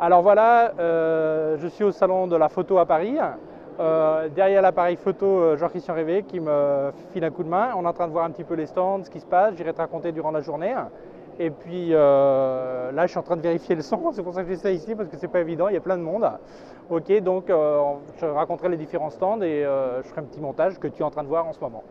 Alors voilà, je suis au salon de la photo à Paris. Derrière l'appareil photo, Jean-Christian Révé qui me file un coup de main. On est en train de voir un petit peu les stands, ce qui se passe. J'irai te raconter durant la journée. Et puis là, je suis en train de vérifier le son. C'est pour ça que j'essaie ici parce que c'est pas évident. Il y a plein de monde. Ok, donc je raconterai les différents stands et je ferai un petit montage que tu es en train de voir en ce moment.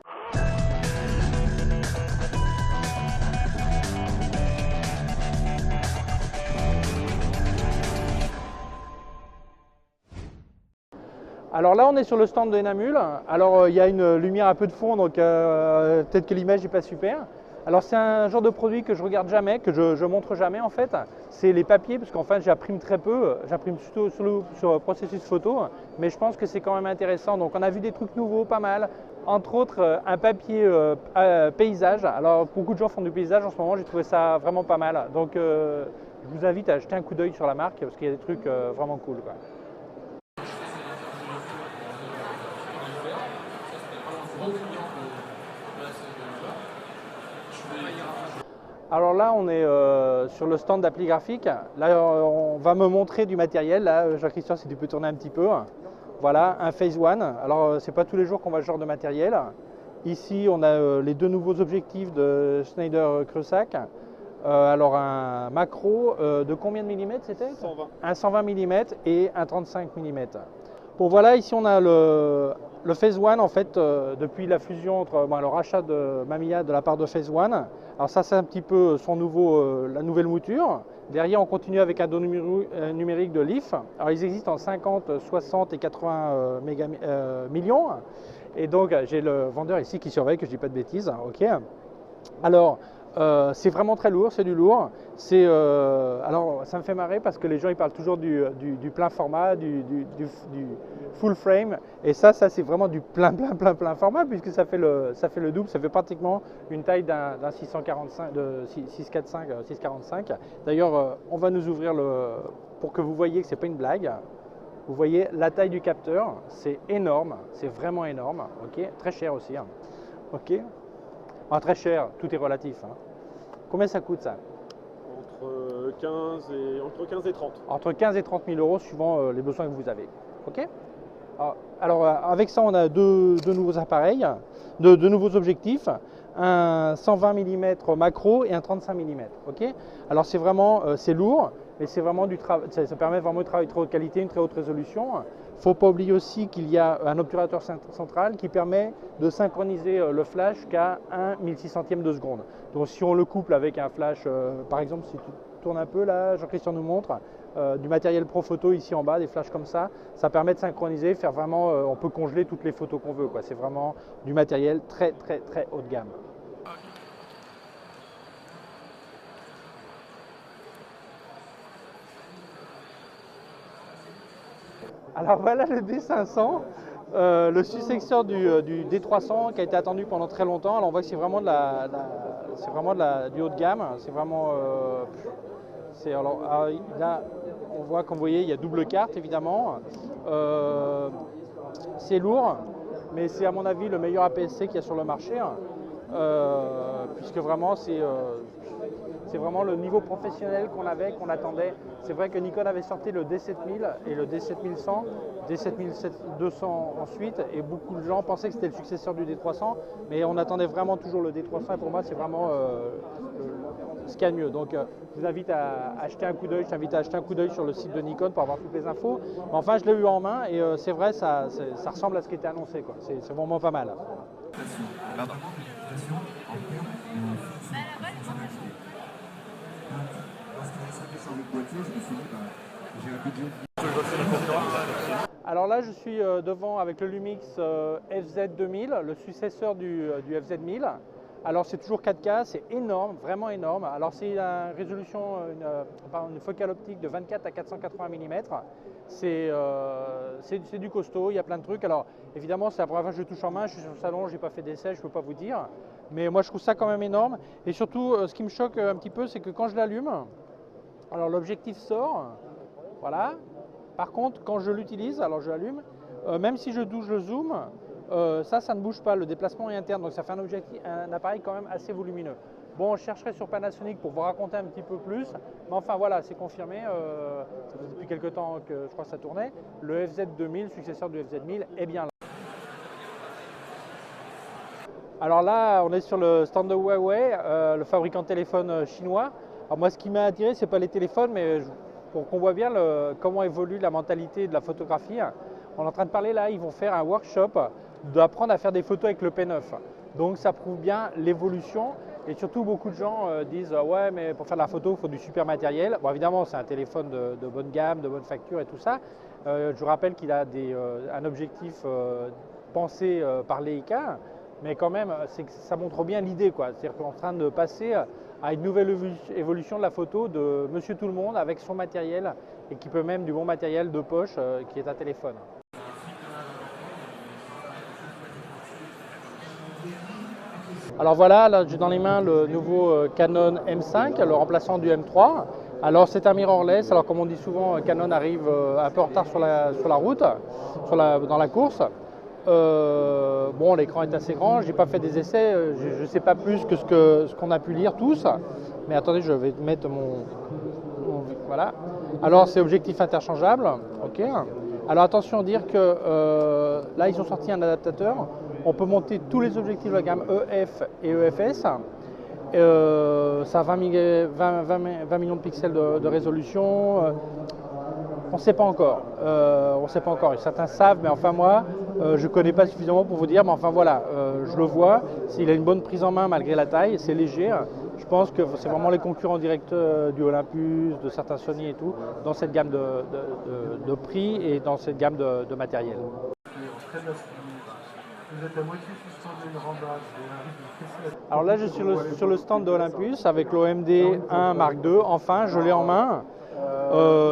Alors là, on est sur le stand de Enamul. Alors il y a une lumière un peu de fond, donc peut-être que l'image n'est pas super. Alors c'est un genre de produit que je regarde jamais, que je montre jamais en fait. C'est les papiers, parce qu'en fait j'imprime très peu. J'imprime plutôt sur le processus photo, mais je pense que c'est quand même intéressant. Donc on a vu des trucs nouveaux, pas mal. Entre autres, un papier paysage. Alors beaucoup de gens font du paysage en ce moment. J'ai trouvé ça vraiment pas mal. Donc je vous invite à jeter un coup d'œil sur la marque parce qu'il y a des trucs vraiment cool, quoi. Alors là, on est sur le stand d'appli graphique. Là, on va me montrer du matériel. Là, Jean-Christian, si tu peux tourner un petit peu. Voilà, un Phase One. Alors, c'est pas tous les jours qu'on voit ce genre de matériel. Ici, on a les deux nouveaux objectifs de Schneider Kreusac. Alors, un macro de combien de millimètres c'était? 120. Un 120 mm et un 35 mm. Bon, voilà, ici, on a le Phase One, en fait, depuis la fusion entre le rachat de Mamiya de la part de Phase One. Alors ça, c'est un petit peu la nouvelle mouture. Derrière, on continue avec un dos numérique de Leaf. Alors ils existent en 50, 60 et 80 millions. Et donc, j'ai le vendeur ici qui surveille que je ne dis pas de bêtises. Ok. Alors, c'est vraiment très lourd, c'est du lourd. Alors, ça me fait marrer parce que les gens ils parlent toujours du plein format, du full frame. Et ça c'est vraiment du plein format puisque ça fait le double. Ça fait pratiquement une taille d'un 645, de 645. D'ailleurs, on va nous ouvrir pour que vous voyez que ce n'est pas une blague. Vous voyez la taille du capteur, c'est énorme, c'est vraiment énorme. Ok, très cher aussi. Hein. Ok. Ah, très cher, tout est relatif. Hein. Combien ça coûte ça? Entre 15 et 30. Entre 15 et 30 000 euros suivant les besoins que vous avez. Ok. Alors avec ça, on a deux nouveaux appareils, deux nouveaux objectifs, un 120 mm macro et un 35 mm. Ok. Alors c'est vraiment, c'est lourd, mais c'est vraiment ça permet vraiment de travailler de très haute qualité, une très haute résolution. Il ne faut pas oublier aussi qu'il y a un obturateur central qui permet de synchroniser le flash qu'à 1/1600 de seconde. Donc si on le couple avec un flash, par exemple si tu tournes un peu là, Jean-Christian nous montre, du matériel pro photo ici en bas, des flashs comme ça permet de synchroniser, faire vraiment, on peut congeler toutes les photos qu'on veut. C'est vraiment du matériel très haut de gamme. Alors voilà le D500, le successeur du D300 qui a été attendu pendant très longtemps. Alors on voit que c'est vraiment du haut de gamme. C'est vraiment, là on voit comme vous voyez il y a double carte évidemment. C'est lourd, mais c'est à mon avis le meilleur APS-C qu'il y a sur le marché, puisque vraiment c'est vraiment le niveau professionnel qu'on attendait. C'est vrai que Nikon avait sorti le D7000 et le D7100, D7200 ensuite, et beaucoup de gens pensaient que c'était le successeur du D300, mais on attendait vraiment toujours le D300, et pour moi c'est vraiment ce qu'il y a de mieux. Donc je vous invite à acheter un coup d'œil, je t'invite à acheter un coup d'œil sur le site de Nikon pour avoir toutes les infos. Mais enfin je l'ai eu en main et c'est vrai, ça ressemble à ce qui était annoncé, quoi. C'est vraiment pas mal. Alors là, je suis devant avec le Lumix FZ2000, le successeur du FZ1000. Alors c'est toujours 4K, c'est énorme, vraiment énorme. Alors c'est une résolution, une focale optique de 24 à 480 mm. C'est du costaud, il y a plein de trucs. Alors évidemment, c'est la première fois que je le touche en main, je suis sur le salon, je n'ai pas fait d'essai, je ne peux pas vous dire. Mais moi je trouve ça quand même énorme. Et surtout, ce qui me choque un petit peu, c'est que quand je l'allume, alors l'objectif sort, voilà. Par contre, quand je l'utilise, alors je l'allume, même si je touche le zoom, ça ne bouge pas, le déplacement est interne, donc ça fait un appareil quand même assez volumineux. Bon, je chercherai sur Panasonic pour vous raconter un petit peu plus, mais enfin voilà, c'est confirmé, ça fait depuis quelques temps que je crois que ça tournait, le FZ2000, successeur du FZ1000, est bien là. Alors là, on est sur le stand de Huawei, le fabricant de téléphones chinois. Alors moi, ce qui m'a attiré, c'est pas les téléphones, mais pour qu'on voit bien comment évolue la mentalité de la photographie. On est en train de parler là, ils vont faire un workshop d'apprendre à faire des photos avec le P9. Donc ça prouve bien l'évolution. Et surtout, beaucoup de gens disent ouais, mais pour faire de la photo, il faut du super matériel. Bon, évidemment, c'est un téléphone de bonne gamme, de bonne facture et tout ça. Je vous rappelle qu'il a un objectif pensé par Leica, mais quand même, ça montre bien l'idée, quoi. C'est-à-dire qu'on est en train de passer à une nouvelle évolution de la photo de Monsieur Tout le Monde avec son matériel et qui peut même du bon matériel de poche qui est un téléphone. Alors voilà, là j'ai dans les mains le nouveau Canon M5, le remplaçant du M3. Alors c'est un mirrorless, alors comme on dit souvent, Canon arrive un peu en retard sur la route, dans la course. Bon, l'écran est assez grand, j'ai pas fait des essais, je ne sais pas plus que ce qu'on a pu lire tous. Mais attendez, je vais mettre voilà. Alors c'est objectif interchangeable, ok. Alors attention à dire que là ils ont sorti un adaptateur. On peut monter tous les objectifs de la gamme EF et EFS. Ça a 20 millions de pixels de résolution. On ne sait pas encore. Certains savent, mais enfin moi, je ne connais pas suffisamment pour vous dire. Mais enfin voilà, je le vois. S'il a une bonne prise en main malgré la taille, c'est léger. Je pense que c'est vraiment les concurrents directs du Olympus, de certains Sony et tout, dans cette gamme de prix et dans cette gamme de matériel. Vous êtes à moitié suspendu une rambarde. Alors là, je suis sur le stand de Olympus avec l'OMD 1 Mark II. Enfin, je l'ai en main.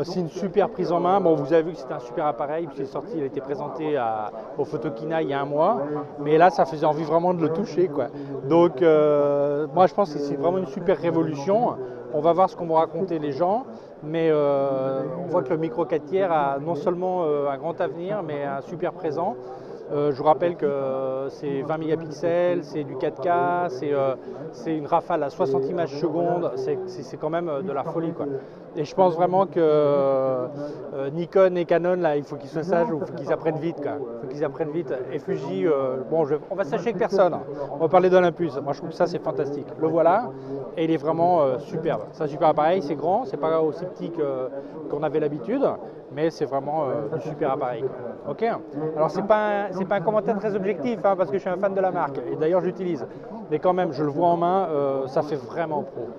C'est une super prise en main. Bon, vous avez vu que c'était un super appareil, puis il a été présenté au Photokina il y a un mois. Mais là, ça faisait envie vraiment de le toucher, quoi. Donc, moi, je pense que c'est vraiment une super révolution. On va voir ce qu'on vont raconter les gens. Mais on voit que le micro 4 tiers a non seulement un grand avenir, mais un super présent. Je vous rappelle que c'est 20 mégapixels, c'est du 4K, c'est une rafale à 60 images secondes, c'est quand même de la folie, quoi. Et je pense vraiment que Nikon et Canon, là, il faut qu'ils soient sages, il faut qu'ils apprennent vite, quoi. Il faut qu'ils apprennent vite. Et Fuji, bon, on va s'acheter avec personne. On va parler d'Olympus. Moi, je trouve que ça, c'est fantastique. Le voilà, et il est vraiment superbe. C'est un super appareil, c'est grand, c'est pas aussi petit qu'on avait l'habitude, mais c'est vraiment un super appareil, quoi. Ok. Alors, c'est pas un commentaire très objectif, hein, parce que je suis un fan de la marque, et d'ailleurs, je l'utilise. Mais quand même, je le vois en main, ça fait vraiment pro.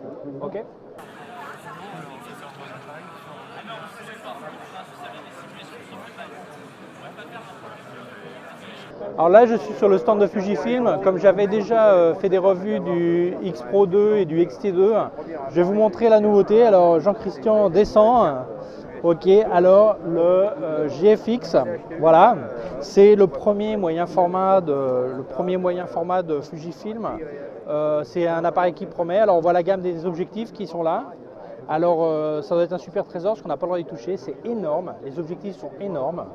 Ok. Alors là, je suis sur le stand de Fujifilm. Comme j'avais déjà fait des revues du X Pro 2 et du X-T2, je vais vous montrer la nouveauté. Alors Jean-Christian descend. Ok, alors le GFX, voilà, c'est le premier moyen format de Fujifilm. C'est un appareil qui promet. Alors on voit la gamme des objectifs qui sont là. Alors ça doit être un super trésor parce qu'on n'a pas le droit d'y toucher, c'est énorme, les objectifs sont énormes.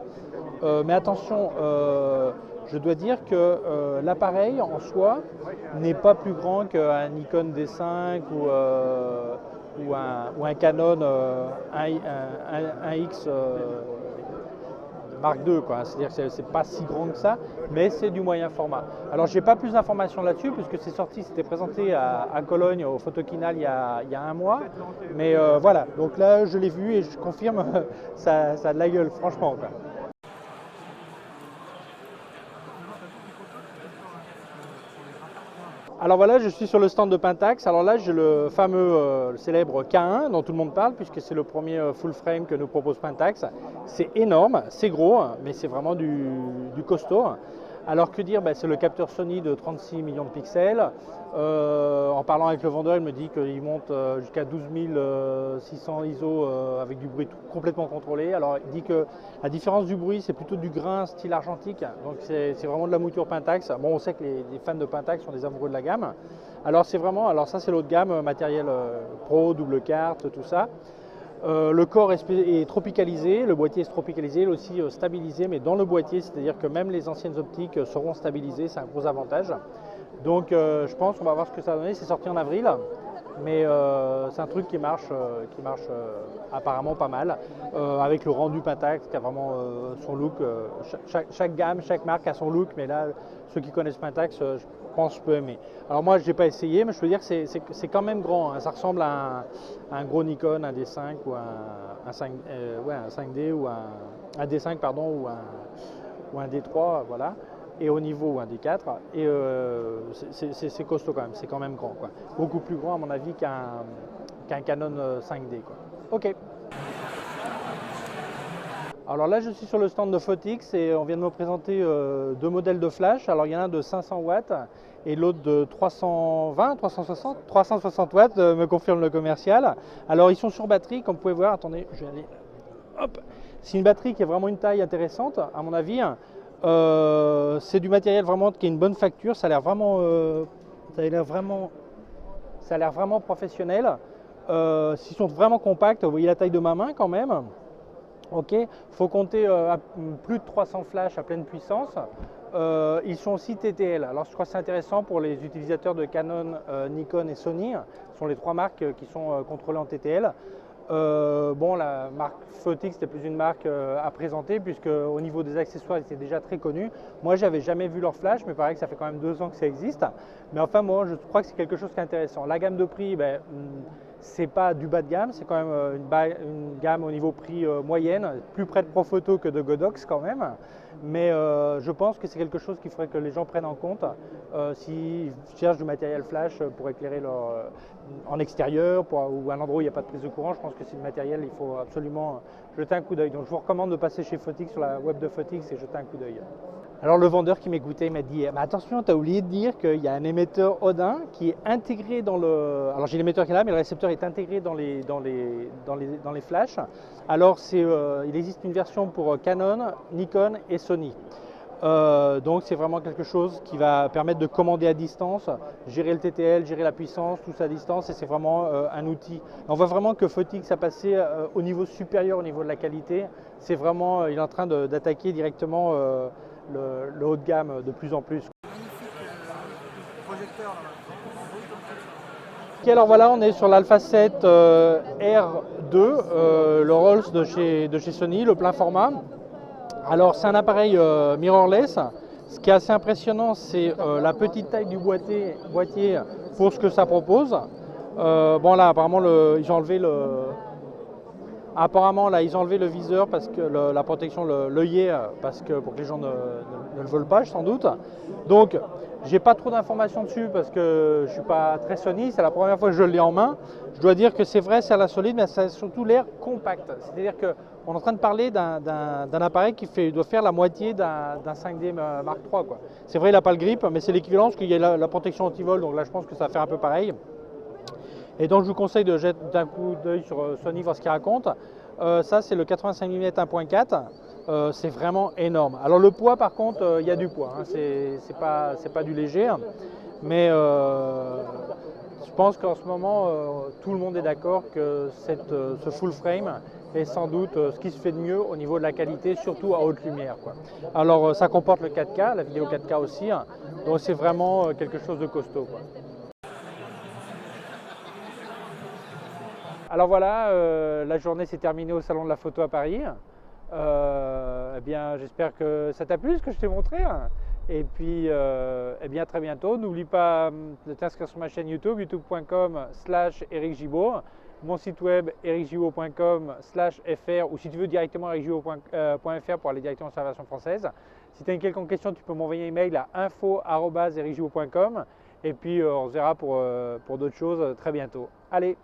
Mais attention, je dois dire que l'appareil en soi n'est pas plus grand qu'un Nikon D5 ou un Canon 1X Mark II, quoi. C'est-à-dire que c'est pas si grand que ça, mais c'est du moyen format. Alors j'ai pas plus d'informations là-dessus puisque c'est sorti, c'était présenté à Cologne au Photokina il y a un mois. Mais voilà, donc là je l'ai vu et je confirme, ça a de la gueule, franchement, quoi. Alors voilà, je suis sur le stand de Pentax. Alors là, j'ai le fameux, le célèbre K1 dont tout le monde parle puisque c'est le premier full frame que nous propose Pentax. C'est énorme, c'est gros, mais c'est vraiment du costaud. Alors que dire, c'est le capteur Sony de 36 millions de pixels. En parlant avec le vendeur, il me dit qu'il monte jusqu'à 12 600 ISO avec du bruit complètement contrôlé. Alors il dit que la différence du bruit, c'est plutôt du grain style argentique. Donc c'est vraiment de la mouture Pentax. Bon, on sait que les fans de Pentax sont des amoureux de la gamme. Alors ça c'est l'autre gamme, matériel pro, double carte, tout ça. Le corps est tropicalisé, le boîtier est tropicalisé, il est aussi stabilisé, mais dans le boîtier, c'est-à-dire que même les anciennes optiques seront stabilisées, c'est un gros avantage. Donc je pense qu'on va voir ce que ça va donner. C'est sorti en avril, mais c'est un truc qui marche apparemment pas mal, avec le rendu Pentax qui a vraiment son look. Chaque gamme, chaque marque a son look, mais là, ceux qui connaissent Pentax, je pense que je peux aimer. Alors moi, je n'ai pas essayé, mais je peux dire que c'est quand même grand, hein. Ça ressemble à un gros Nikon, un D5 ou un 5D ou un D5 pardon, ou un D3, voilà. Et au niveau un D4, et c'est costaud quand même, c'est quand même grand, quoi. Beaucoup plus grand à mon avis qu'un Canon 5D, quoi. Ok. Alors là je suis sur le stand de Photix et on vient de me présenter deux modèles de flash. Alors il y en a un de 500 watts et l'autre de 360 watts, me confirme le commercial. Alors ils sont sur batterie, comme vous pouvez voir, attendez, je vais aller, hop. C'est une batterie qui a vraiment une taille intéressante à mon avis. C'est du matériel vraiment qui a une bonne facture, ça a l'air vraiment, professionnel. S'ils sont vraiment compacts, vous voyez la taille de ma main quand même. Ok, faut compter à plus de 300 flashs à pleine puissance. Ils sont aussi TTL. Alors je crois que c'est intéressant pour les utilisateurs de Canon, Nikon et Sony. Ce sont les trois marques qui sont contrôlées en TTL. Bon, la marque Photix c'était plus une marque à présenter puisque au niveau des accessoires ils étaient déjà très connus. Moi j'avais jamais vu leur flash, mais pareil que ça fait quand même 2 ans que ça existe. Mais enfin moi je crois que c'est quelque chose qui est intéressant. La gamme de prix, c'est pas du bas de gamme, c'est quand même une gamme au niveau prix moyenne, plus près de Profoto que de Godox quand même. Mais je pense que c'est quelque chose qu'il faudrait que les gens prennent en compte s'ils cherchent du matériel flash pour éclairer en extérieur ou à un endroit où il n'y a pas de prise de courant. Je pense que c'est du matériel, il faut absolument jeter un coup d'œil. Donc je vous recommande de passer chez Photix, sur la web de Photix, et jeter un coup d'œil. Alors le vendeur qui m'écoutait m'a dit « Attention, tu as oublié de dire qu'il y a un émetteur Odin qui est intégré dans le… » Alors j'ai l'émetteur qui est là, mais le récepteur est intégré dans les flashs. Alors il existe une version pour Canon, Nikon et Sony. Donc c'est vraiment quelque chose qui va permettre de commander à distance, gérer le TTL, gérer la puissance, tout ça à distance, et c'est vraiment un outil. On voit vraiment que Photix a passé au niveau supérieur, au niveau de la qualité. C'est vraiment, il est en train d'attaquer directement le haut de gamme de plus en plus. Projecteur là. Ok, alors voilà, on est sur l'Alpha 7 R2, le Rolls de chez Sony, le plein format. Alors c'est un appareil mirrorless. Ce qui est assez impressionnant, c'est la petite taille du boîtier pour ce que ça propose. Bon là, apparemment ils ont enlevé le viseur parce que la protection, l'œillet, parce que pour que les gens ne le veulent pas, sans doute. Donc j'ai pas trop d'informations dessus parce que je suis pas très Sony, c'est la première fois que je l'ai en main. Je dois dire que c'est vrai, ça a l'air solide, mais ça a surtout l'air compact. C'est-à-dire qu'on est en train de parler d'un appareil qui doit faire la moitié d'un 5D Mark III, quoi. C'est vrai, il n'a pas le grip, mais c'est l'équivalent parce qu'il y a la protection anti-vol, donc là je pense que ça va faire un peu pareil. Et donc je vous conseille de jeter un coup d'œil sur Sony, voir ce qu'il raconte. Ça c'est le 85 mm 1.4. C'est vraiment énorme. Alors le poids par contre, il y a du poids, hein. C'est pas du léger, mais je pense qu'en ce moment tout le monde est d'accord que ce full frame est sans doute ce qui se fait de mieux au niveau de la qualité, surtout à haute lumière, quoi. Alors ça comporte le 4K, la vidéo 4K aussi, hein. Donc c'est vraiment quelque chose de costaud, quoi. Alors voilà, la journée s'est terminée au Salon de la Photo à Paris. Eh bien, j'espère que ça t'a plu ce que je t'ai montré. Et puis, eh bien, à très bientôt. N'oublie pas de t'inscrire sur ma chaîne YouTube, youtube.com/Eric Gibaud, mon site web ericgibaud.com/fr, ou si tu veux directement ericgibaud.fr pour aller directement sur la version française. Si tu as une quelconque question, tu peux m'envoyer un email à info@ericgibaud.com. Et puis, on se verra pour d'autres choses très bientôt. Allez!